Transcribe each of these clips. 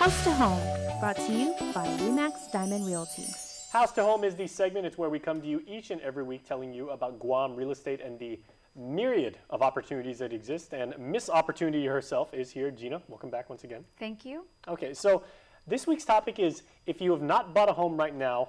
House to Home, brought to you by Remax Diamond Realty. House to Home is the segment. It's where we come to you each and every week telling you about Guam real estate and the myriad of opportunities that exist. And Miss Opportunity herself is here. Gina, welcome back once again. Thank you. Okay, so this week's topic is, if you have not bought a home right now,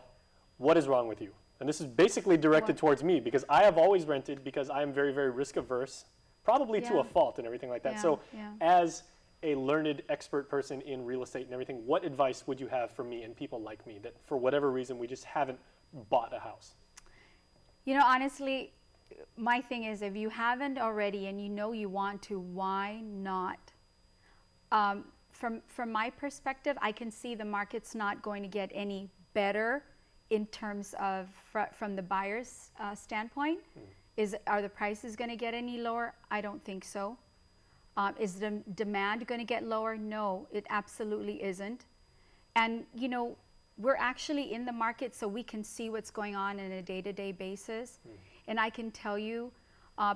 what is wrong with you? And this is basically directed towards me because I have always rented because I am very, very risk averse, probably to a fault and everything like that. So as a learned expert person in real estate and everything, what advice would you have for me and people like me that for whatever reason we just haven't bought a house? You know, honestly, my thing is, if you haven't already and you know you want to, why not? From my perspective, I can see the market's not going to get any better in terms of from the buyer's standpoint. Are the prices going to get any lower? I don't think so. Is the demand going to get lower? No, it absolutely isn't. And, you know, we're actually in the market so we can see what's going on a day-to-day basis. And I can tell you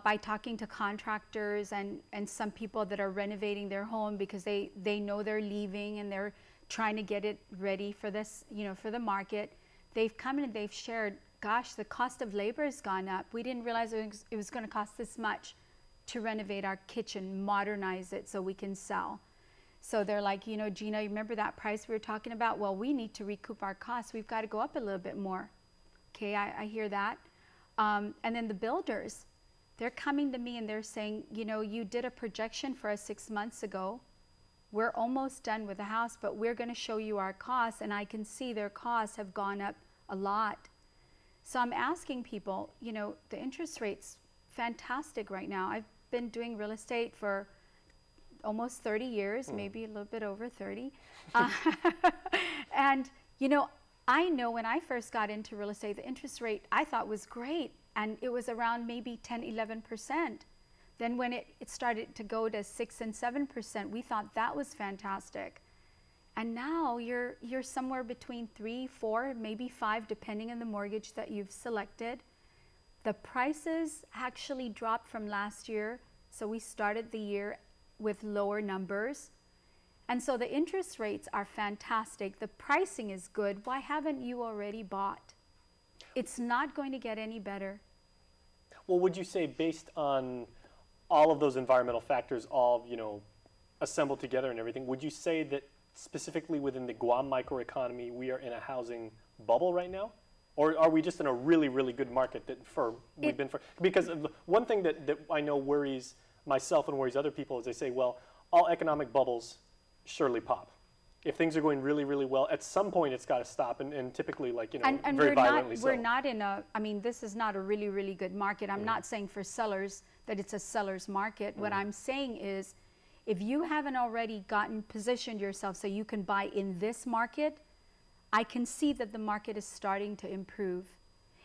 by talking to contractors and some people that are renovating their home because they know they're leaving and they're trying to get it ready for this, you know, for the market. They've come in and they've shared, gosh, the cost of labor has gone up. We didn't realize it was going to cost this much to renovate our kitchen, modernize it so we can sell. So they're like, you know, Gina, you remember that price we were talking about? Well, we need to recoup our costs. We've got to go up a little bit more. Okay, I hear that. And then the builders, they're coming to me and they're saying, you know, you did a projection for us 6 months ago. We're almost done with the house, but we're going to show you our costs. And I can see their costs have gone up a lot. So I'm asking people, you know, the interest rate's fantastic right now. I've been doing real estate for almost 30 years, maybe a little bit over 30. And, you know, I know when I first got into real estate, the interest rate I thought was great. And it was around maybe 10, 11%. Then when it started to go to 6 and 7%, we thought that was fantastic. And now you're somewhere between 3, 4, maybe 5, depending on the mortgage that you've selected. The prices actually dropped from last year, so we started the year with lower numbers. And so the interest rates are fantastic. The pricing is good. Why haven't you already bought? It's not going to get any better. Well, would you say based on all of those environmental factors all, you know, assembled together and everything, would you say that specifically within the Guam microeconomy, we are in a housing bubble right now? Or are we just in a really, really good market that we've been for? Because one thing that I know worries myself and worries other people is they say, well, all economic bubbles surely pop. If things are going really, really well, at some point it's got to stop, and typically, like, you know, very violently so. We're not in a, I mean, this is not a really, really good market. I'm not saying for sellers that it's a seller's market. What I'm saying is, if you haven't already positioned yourself so you can buy in this market, I can see that the market is starting to improve.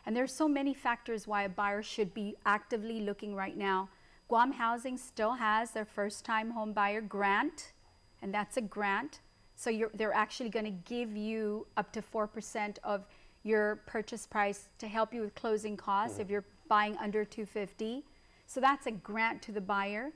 And there's so many factors why a buyer should be actively looking right now. Guam Housing still has their first-time home buyer grant, and that's a grant. So they're actually going to give you up to 4% of your purchase price to help you with closing costs if you're buying under $250,000. So that's a grant to the buyer.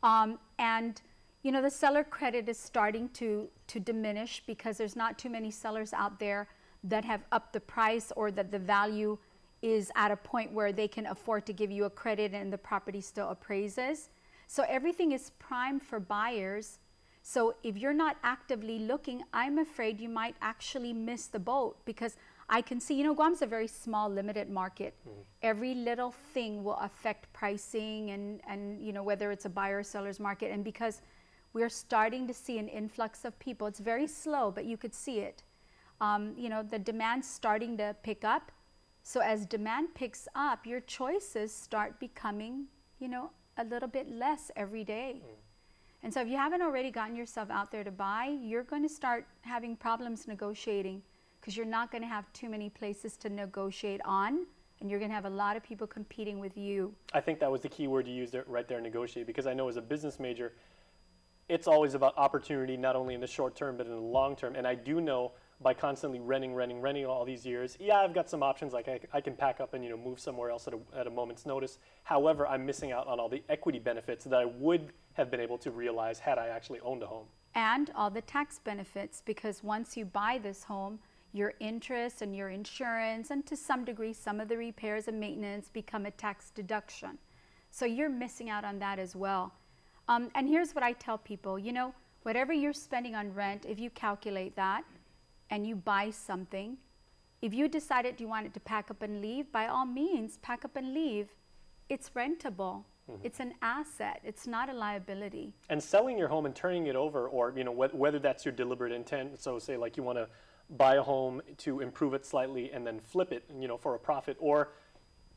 And you know, the seller credit is starting to diminish because there's not too many sellers out there that have upped the price or that the value is at a point where they can afford to give you a credit and the property still appraises. So everything is primed for buyers. So if you're not actively looking, I'm afraid you might actually miss the boat because I can see, you know, Guam's a very small, limited market. Every little thing will affect pricing and you know, whether it's a buyer or seller's market. And because we're starting to see an influx of people. It's very slow, but you could see it. You know, the demand's starting to pick up. So as demand picks up, your choices start becoming, you know, a little bit less every day. And so if you haven't already gotten yourself out there to buy, you're going to start having problems negotiating because you're not going to have too many places to negotiate on, and you're going to have a lot of people competing with you. I think that was the key word you used right there, negotiate, because I know as a business major, it's always about opportunity, not only in the short term, but in the long term. And I do know by constantly renting all these years, yeah, I've got some options, like I can pack up and, you know, move somewhere else at a moment's notice. However, I'm missing out on all the equity benefits that I would have been able to realize had I actually owned a home. and all the tax benefits, because once you buy this home, your interest and your insurance and to some degree some of the repairs and maintenance become a tax deduction. So you're missing out on that as well. And here's what I tell people, you know, whatever you're spending on rent, if you calculate that and you buy something, if you decided you wanted to pack up and leave, by all means, pack up and leave. It's rentable. It's an asset. It's not a liability. And selling your home and turning it over, or you know, whether that's your deliberate intent, so say like you want to buy a home to improve it slightly and then flip it, you know, for a profit, or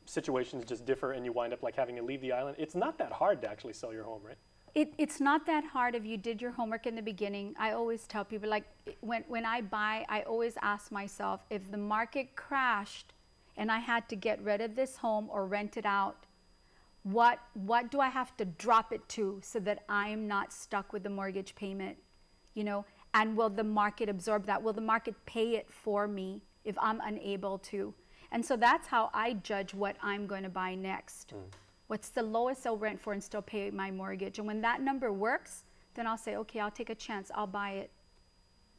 situations just differ and you wind up like having to leave the island. It's not that hard to actually sell your home, right? It's not that hard if you did your homework in the beginning. I always tell people, like when I buy, I always ask myself, if the market crashed and I had to get rid of this home or rent it out, what do I have to drop it to so that I'm not stuck with the mortgage payment, you know? And will the market absorb that? Will the market pay it for me if I'm unable to? And so that's how I judge what I'm going to buy next. What's the lowest I'll rent for and still pay my mortgage? And when that number works, then I'll say, okay, I'll take a chance. I'll buy it.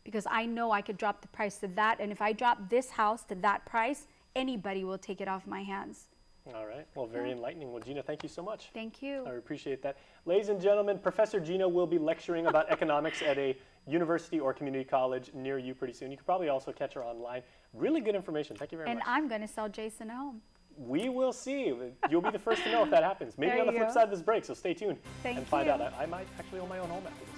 Because I know I could drop the price to that. And if I drop this house to that price, anybody will take it off my hands. All right. Well, very enlightening. Well, Gina, thank you so much. Thank you. I appreciate that. Ladies and gentlemen, Professor Gina will be lecturing about economics at a university or community college near you pretty soon. You could probably also catch her online. Really good information. Thank you very much. And I'm going to sell Jason a home. We will see. You'll be the first to know if that happens. Maybe on the flip side of this break, so stay tuned and find out. I might actually own my own home after this.